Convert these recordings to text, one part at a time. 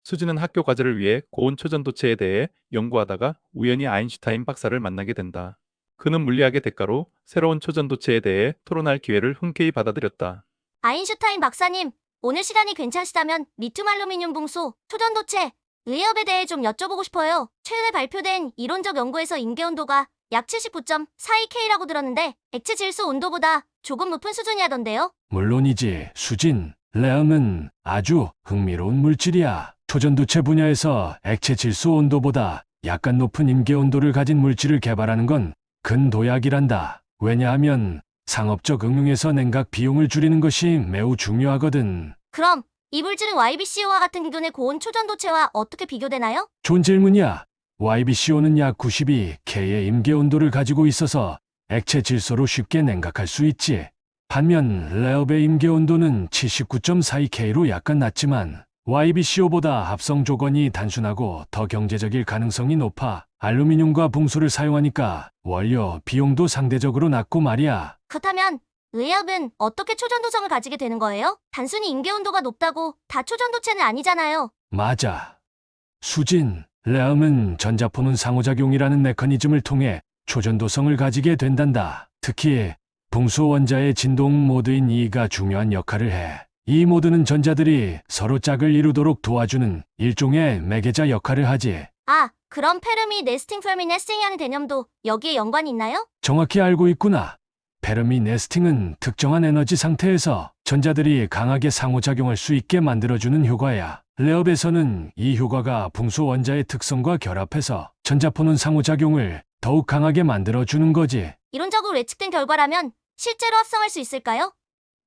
수지는 학교 과제를 위해 고온 초전도체에 대해 연구하다가 우연히 아인슈타인 박사를 만나게 된다. 그는 물리학의 대가로 새로운 초전도체에 대해 토론할 기회를 흔쾌히 받아들였다. 아인슈타인 박사님, 오늘 시간이 괜찮으시다면 리튬 알루미늄 붕소, 초전도체, 의협에 대해 좀 여쭤보고 싶어요. 최근에 발표된 이론적 연구에서 임계 온도가 약 79.42K라고 들었는데 액체 질소 온도보다 조금 높은 수준이라던데요. 물론이지, 수진. 레음은 아주 흥미로운 물질이야. 초전도체 분야에서 액체 질소 온도보다 약간 높은 임계 온도를 가진 물질을 개발하는 건 근도약이란다. 왜냐하면 상업적 응용에서 냉각 비용을 줄이는 것이 매우 중요하거든. 그럼 이 물질은 YBCO와 같은 기존의 고온 초전도체와 어떻게 비교되나요? 좋은 질문이야. YBCO는 약 92K의 임계 온도를 가지고 있어서 액체 질소로 쉽게 냉각할 수 있지. 반면 레업의 임계 온도는 79.42K로 약간 낮지만 YBCO보다 합성 조건이 단순하고 더 경제적일 가능성이 높아. 알루미늄과 붕소를 사용하니까 원료 비용도 상대적으로 낮고 말이야. 그렇다면 의협은 어떻게 초전도성을 가지게 되는 거예요? 단순히 임계 온도가 높다고 다 초전도체는 아니잖아요. 맞아. 수진, 레음은 전자포는 상호작용이라는 메커니즘을 통해 초전도성을 가지게 된단다. 특히 붕소 원자의 진동 모드인 E가 중요한 역할을 해. 이 모드는 전자들이 서로 짝을 이루도록 도와주는 일종의 매개자 역할을 하지. 아, 그럼 페르미 네스팅 페르미 네스팅이라는 개념도 여기에 연관이 있나요? 정확히 알고 있구나. 페르미 네스팅은 특정한 에너지 상태에서 전자들이 강하게 상호작용할 수 있게 만들어주는 효과야. 레업에서는 이 효과가 붕소 원자의 특성과 결합해서 전자포는 상호작용을 더욱 강하게 만들어주는 거지. 이론적으로 예측된 결과라면 실제로 합성할 수 있을까요?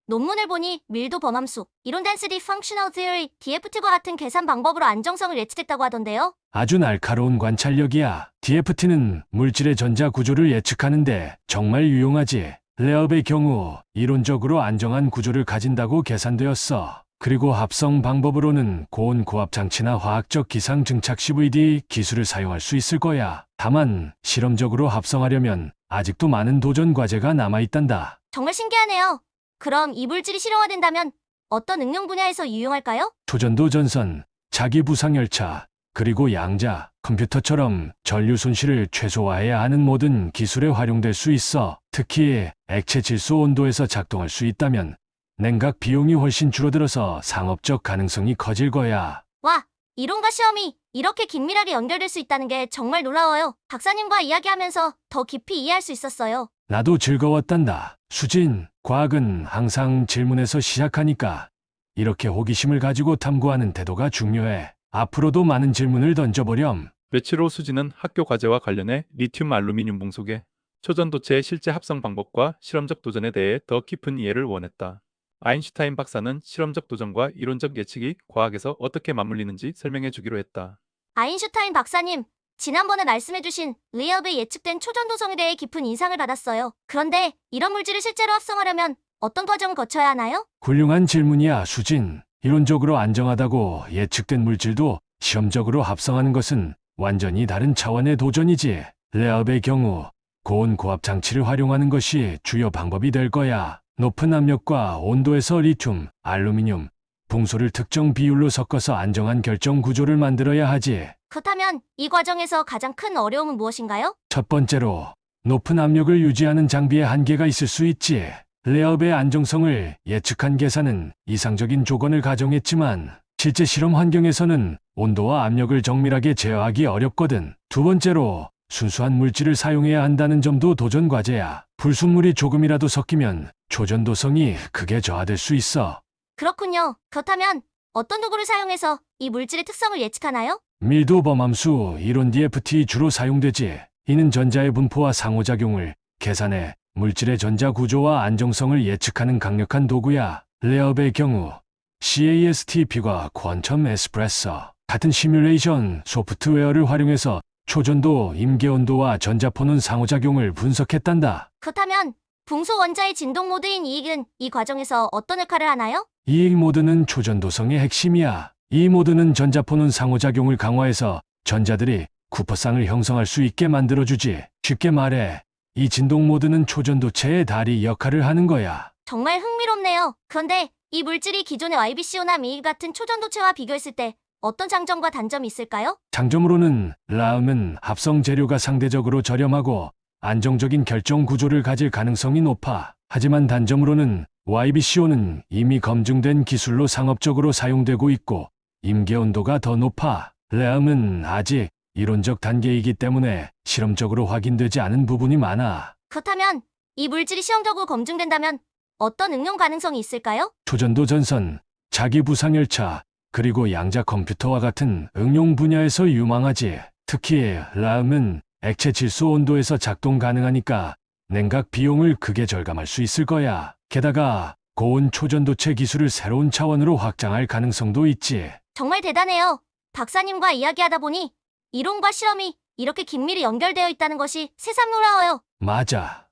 논문을 보니 밀도 범함수, 이론 덴시티 펑셔널 티어리, DFT과 같은 계산 방법으로 안정성을 예측했다고 하던데요. 아주 날카로운 관찰력이야. DFT는 물질의 전자 구조를 예측하는데 정말 유용하지. 레업의 경우 이론적으로 안정한 구조를 가진다고 계산되었어. 그리고 합성 방법으로는 고온 고압 장치나 화학적 기상 증착 CVD 기술을 사용할 수 있을 거야. 다만 실험적으로 합성하려면 아직도 많은 도전 과제가 남아있단다. 정말 신기하네요. 그럼 이 물질이 실용화된다면 어떤 응용 분야에서 유용할까요? 초전도 전선, 자기 부상 열차, 그리고 양자, 컴퓨터처럼 전류 손실을 최소화해야 하는 모든 기술에 활용될 수 있어. 특히 액체 질소 온도에서 작동할 수 있다면 냉각 비용이 훨씬 줄어들어서 상업적 가능성이 커질 거야. 와, 이론과 시험이 이렇게 긴밀하게 연결될 수 있다는 게 정말 놀라워요. 박사님과 이야기하면서 더 깊이 이해할 수 있었어요. 나도 즐거웠단다. 수진, 과학은 항상 질문에서 시작하니까 이렇게 호기심을 가지고 탐구하는 태도가 중요해. 앞으로도 많은 질문을 던져보렴. 며칠 후 수지는 학교 과제와 관련해 리튬 알루미늄 붕속의 초전도체의 실제 합성 방법과 실험적 도전에 대해 더 깊은 이해를 원했다. 아인슈타인 박사는 실험적 도전과 이론적 예측이 과학에서 어떻게 맞물리는지 설명해 주기로 했다. 아인슈타인 박사님, 지난번에 말씀해주신 의협의 예측된 초전도성에 대해 깊은 인상을 받았어요. 그런데 이런 물질을 실제로 합성하려면 어떤 과정을 거쳐야 하나요? 훌륭한 질문이야, 수진. 이론적으로 안정하다고 예측된 물질도 실험적으로 합성하는 것은 완전히 다른 차원의 도전이지. 레업의 경우 고온 고압 장치를 활용하는 것이 주요 방법이 될 거야. 높은 압력과 온도에서 리튬, 알루미늄, 붕소를 특정 비율로 섞어서 안정한 결정 구조를 만들어야 하지. 그렇다면 이 과정에서 가장 큰 어려움은 무엇인가요? 첫 번째로 높은 압력을 유지하는 장비에 한계가 있을 수 있지. 레업의 안정성을 예측한 계산은 이상적인 조건을 가정했지만 실제 실험 환경에서는 온도와 압력을 정밀하게 제어하기 어렵거든. 두 번째로 순수한 물질을 사용해야 한다는 점도 도전 과제야. 불순물이 조금이라도 섞이면 초전도성이 크게 저하될 수 있어. 그렇군요. 그렇다면 어떤 도구를 사용해서 이 물질의 특성을 예측하나요? 밀도 범함수 이론 DFT 주로 사용되지. 이는 전자의 분포와 상호작용을 계산해 물질의 전자 구조와 안정성을 예측하는 강력한 도구야. 레업의 경우 CASTP과 퀀텀 에스프레소 같은 시뮬레이션 소프트웨어를 활용해서 초전도, 임계온도와 전자포는 상호작용을 분석했단다. 그렇다면 붕소 원자의 진동 모드인 이익은 이 과정에서 어떤 역할을 하나요? 이익 모드는 초전도성의 핵심이야. 이 모드는 전자포는 상호작용을 강화해서 전자들이 쿠퍼쌍을 형성할 수 있게 만들어주지. 쉽게 말해 이 진동 모드는 초전도체의 다리 역할을 하는 거야. 정말 흥미롭네요. 그런데 이 물질이 기존의 YBCO나 미일 같은 초전도체와 비교했을 때 어떤 장점과 단점이 있을까요? 장점으로는 라음은 합성 재료가 상대적으로 저렴하고 안정적인 결정 구조를 가질 가능성이 높아. 하지만 단점으로는 YBCO는 이미 검증된 기술로 상업적으로 사용되고 있고 임계 온도가 더 높아. 라음은 아직 이론적 단계이기 때문에 실험적으로 확인되지 않은 부분이 많아. 그렇다면 이 물질이 시험적으로 검증된다면 어떤 응용 가능성이 있을까요? 초전도 전선, 자기 부상열차, 그리고 양자 컴퓨터와 같은 응용 분야에서 유망하지. 특히 라음은 액체 질소 온도에서 작동 가능하니까 냉각 비용을 크게 절감할 수 있을 거야. 게다가 고온 초전도체 기술을 새로운 차원으로 확장할 가능성도 있지. 정말 대단해요. 박사님과 이야기하다 보니 이론과 실험이 이렇게 긴밀히 연결되어 있다는 것이 새삼 놀라워요. 맞아.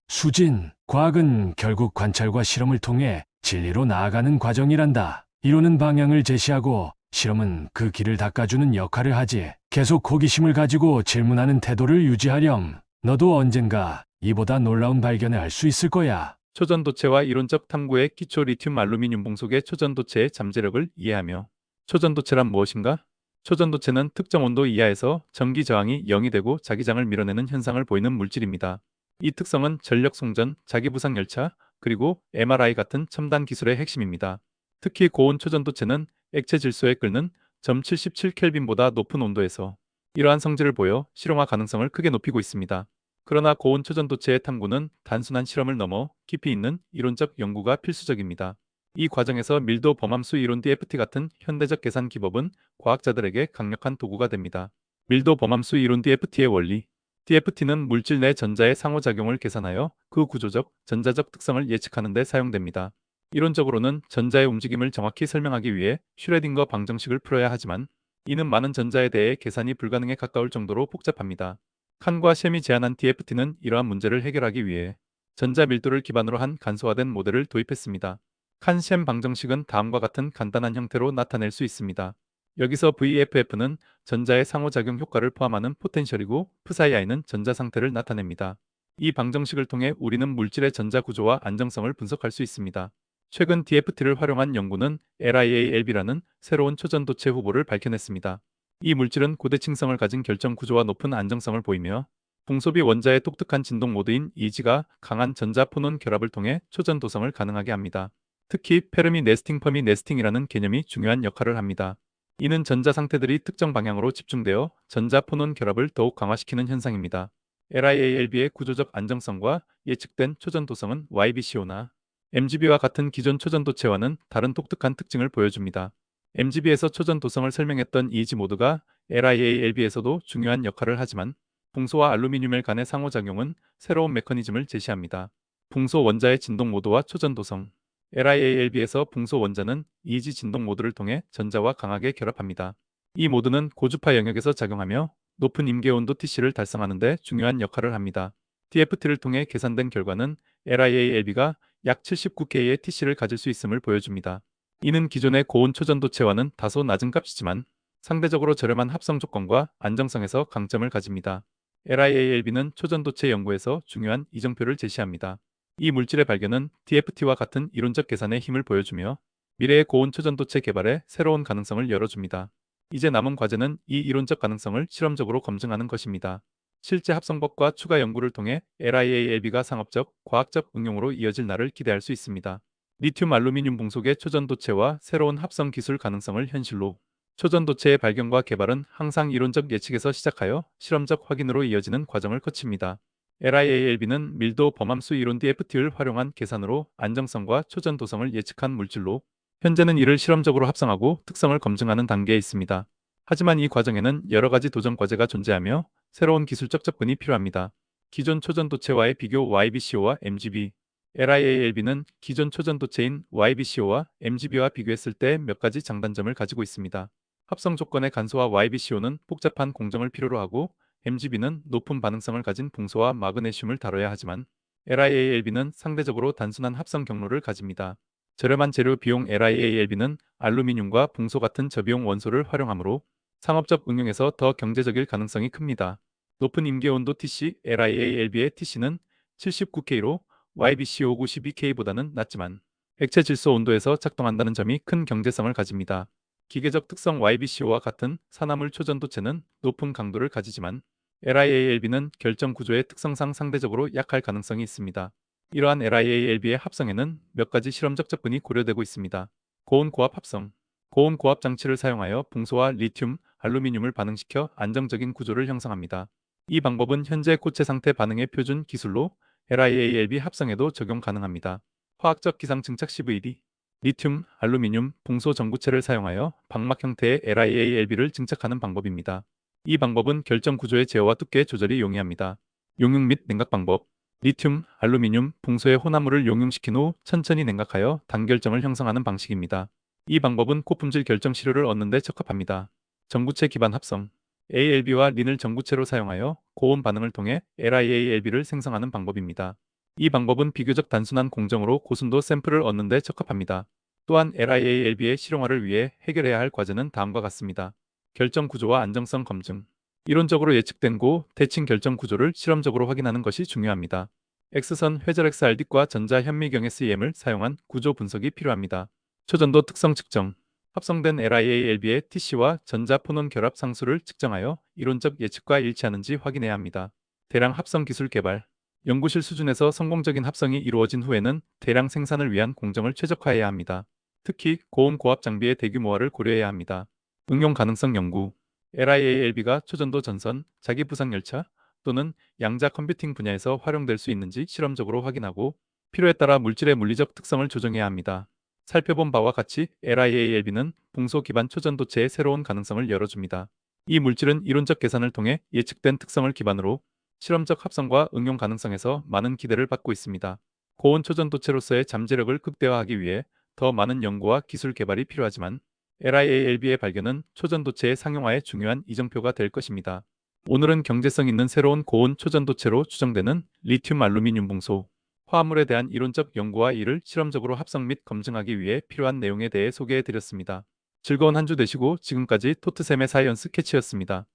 수진, 과학은 결국 관찰과 실험을 통해 진리로 나아가는 과정이란다. 이론은 방향을 제시하고 실험은 그 길을 닦아주는 역할을 하지. 계속 호기심을 가지고 질문하는 태도를 유지하렴. 너도 언젠가 이보다 놀라운 발견을 할 수 있을 거야. 초전도체와 이론적 탐구의 기초 리튬 알루미늄 봉속의 초전도체의 잠재력을 이해하며 초전도체란 무엇인가? 초전도체는 특정 온도 이하에서 전기 저항이 0이 되고 자기장을 밀어내는 현상을 보이는 물질입니다. 이 특성은 전력 송전, 자기부상 열차, 그리고 MRI 같은 첨단 기술의 핵심입니다. 특히 고온 초전도체는 액체 질소에 끓는 점 77켈빈보다 높은 온도에서 이러한 성질을 보여 실용화 가능성을 크게 높이고 있습니다. 그러나 고온 초전도체의 탐구는 단순한 실험을 넘어 깊이 있는 이론적 연구가 필수적입니다. 이 과정에서 밀도 범함수 이론 DFT 같은 현대적 계산 기법은 과학자들에게 강력한 도구가 됩니다. 밀도 범함수 이론 DFT의 원리. DFT는 물질 내 전자의 상호작용을 계산하여 그 구조적, 전자적 특성을 예측하는 데 사용됩니다. 이론적으로는 전자의 움직임을 정확히 설명하기 위해 슈레딩거 방정식을 풀어야 하지만 이는 많은 전자에 대해 계산이 불가능에 가까울 정도로 복잡합니다. 칸과 셈이 제안한 DFT는 이러한 문제를 해결하기 위해 전자 밀도를 기반으로 한 간소화된 모델을 도입했습니다. 칸-셈 방정식은 다음과 같은 간단한 형태로 나타낼 수 있습니다. 여기서 VFF는 전자의 상호작용 효과를 포함하는 포텐셜이고 psi는 전자 상태를 나타냅니다. 이 방정식을 통해 우리는 물질의 전자 구조와 안정성을 분석할 수 있습니다. 최근 DFT를 활용한 연구는 LIALB라는 새로운 초전도체 후보를 밝혀냈습니다. 이 물질은 고대층성을 가진 결정 구조와 높은 안정성을 보이며 봉소비 원자의 독특한 진동 모드인 이지가 강한 전자 포논 결합을 통해 초전 도성을 가능하게 합니다. 특히 페르미 네스팅 퍼미 네스팅이라는 개념이 중요한 역할을 합니다. 이는 전자 상태들이 특정 방향으로 집중되어 전자 포논 결합을 더욱 강화시키는 현상입니다. LIALB의 구조적 안정성과 예측된 초전 도성은 YBCO나 MGB와 같은 기존 초전도체와는 다른 독특한 특징을 보여줍니다. MGB에서 초전 도성을 설명했던 이지 모드가 LIALB에서도 중요한 역할을 하지만 붕소와 알루미늄 간의 상호작용은 새로운 메커니즘을 제시합니다. 붕소 원자의 진동 모드와 초전 도성. LIALB에서 붕소 원자는 이지 진동 모드를 통해 전자와 강하게 결합합니다. 이 모드는 고주파 영역에서 작용하며 높은 임계 온도 TC를 달성하는 데 중요한 역할을 합니다. DFT를 통해 계산된 결과는 LIALB가 약 79K의 TC를 가질 수 있음을 보여줍니다. 이는 기존의 고온 초전도체와는 다소 낮은 값이지만 상대적으로 저렴한 합성 조건과 안정성에서 강점을 가집니다. LIALB는 초전도체 연구에서 중요한 이정표를 제시합니다. 이 물질의 발견은 DFT와 같은 이론적 계산의 힘을 보여주며 미래의 고온 초전도체 개발에 새로운 가능성을 열어줍니다. 이제 남은 과제는 이 이론적 가능성을 실험적으로 검증하는 것입니다. 실제 합성법과 추가 연구를 통해 LIALB가 상업적, 과학적 응용으로 이어질 날을 기대할 수 있습니다. 리튬 알루미늄 봉속의 초전도체와 새로운 합성 기술 가능성을 현실로. 초전도체의 발견과 개발은 항상 이론적 예측에서 시작하여 실험적 확인으로 이어지는 과정을 거칩니다. LIALB는 밀도 범함수 이론 DFT를 활용한 계산으로 안정성과 초전 도성을 예측한 물질로 현재는 이를 실험적으로 합성하고 특성을 검증하는 단계에 있습니다. 하지만 이 과정에는 여러 가지 도전 과제가 존재하며 새로운 기술적 접근이 필요합니다. 기존 초전도체와의 비교 YBCO와 MGB. LIALB는 기존 초전도체인 YBCO와 MGB와 비교했을 때 몇 가지 장단점을 가지고 있습니다. 합성 조건의 간소화 YBCO는 복잡한 공정을 필요로 하고 MGB는 높은 반응성을 가진 붕소와 마그네슘을 다뤄야 하지만 LIALB는 상대적으로 단순한 합성 경로를 가집니다. 저렴한 재료 비용 LIALB는 알루미늄과 붕소 같은 저비용 원소를 활용하므로 상업적 응용에서 더 경제적일 가능성이 큽니다. 높은 임계 온도 TC, LIALB의 TC는 79K로 YBCO 92K보다는 낮지만 액체 질소 온도에서 작동한다는 점이 큰 경제성을 가집니다. 기계적 특성 YBCO와 같은 산화물 초전도체는 높은 강도를 가지지만 LIALB는 결정 구조의 특성상 상대적으로 약할 가능성이 있습니다. 이러한 LIALB의 합성에는 몇 가지 실험적 접근이 고려되고 있습니다. 고온 고압 합성. 고온 고압 장치를 사용하여 붕소와 리튬, 알루미늄을 반응시켜 안정적인 구조를 형성합니다. 이 방법은 현재 고체 상태 반응의 표준 기술로 LIALB 합성에도 적용 가능합니다. 화학적 기상 증착 CVD. 리튬, 알루미늄, 붕소 전구체를 사용하여 방막 형태의 LIALB를 증착하는 방법입니다. 이 방법은 결정 구조의 제어와 두께 조절이 용이합니다. 용융 및 냉각 방법. 리튬, 알루미늄, 붕소의 혼합물을 용융시킨 후 천천히 냉각하여 단결정을 형성하는 방식입니다. 이 방법은 고품질 결정 시료를 얻는 데 적합합니다. 전구체 기반 합성. ALB와 린을 전구체로 사용하여 고온 반응을 통해 LIALB를 생성하는 방법입니다. 이 방법은 비교적 단순한 공정으로 고순도 샘플을 얻는 데 적합합니다. 또한 LIALB의 실용화를 위해 해결해야 할 과제는 다음과 같습니다. 결정 구조와 안정성 검증. 이론적으로 예측된 고 대칭 결정 구조를 실험적으로 확인하는 것이 중요합니다. X선 회절 XRD과 전자 현미경 SEM을 사용한 구조 분석이 필요합니다. 초전도 특성 측정. 합성된 LIALB의 TC와 전자 포논 결합 상수를 측정하여 이론적 예측과 일치하는지 확인해야 합니다. 대량 합성 기술 개발. 연구실 수준에서 성공적인 합성이 이루어진 후에는 대량 생산을 위한 공정을 최적화해야 합니다. 특히 고온 고압 장비의 대규모화를 고려해야 합니다. 응용 가능성 연구. LIALB가 초전도 전선, 자기 부상 열차 또는 양자 컴퓨팅 분야에서 활용될 수 있는지 실험적으로 확인하고 필요에 따라 물질의 물리적 특성을 조정해야 합니다. 살펴본 바와 같이 LIALB는 붕소 기반 초전도체의 새로운 가능성을 열어줍니다. 이 물질은 이론적 계산을 통해 예측된 특성을 기반으로 실험적 합성과 응용 가능성에서 많은 기대를 받고 있습니다. 고온 초전도체로서의 잠재력을 극대화하기 위해 더 많은 연구와 기술 개발이 필요하지만 LIALB의 발견은 초전도체의 상용화에 중요한 이정표가 될 것입니다. 오늘은 경제성 있는 새로운 고온 초전도체로 추정되는 리튬 알루미늄 붕소 화합물에 대한 이론적 연구와 이를 실험적으로 합성 및 검증하기 위해 필요한 내용에 대해 소개해 드렸습니다. 즐거운 한 주 되시고 지금까지 토트샘의 사이언스 캐치였습니다.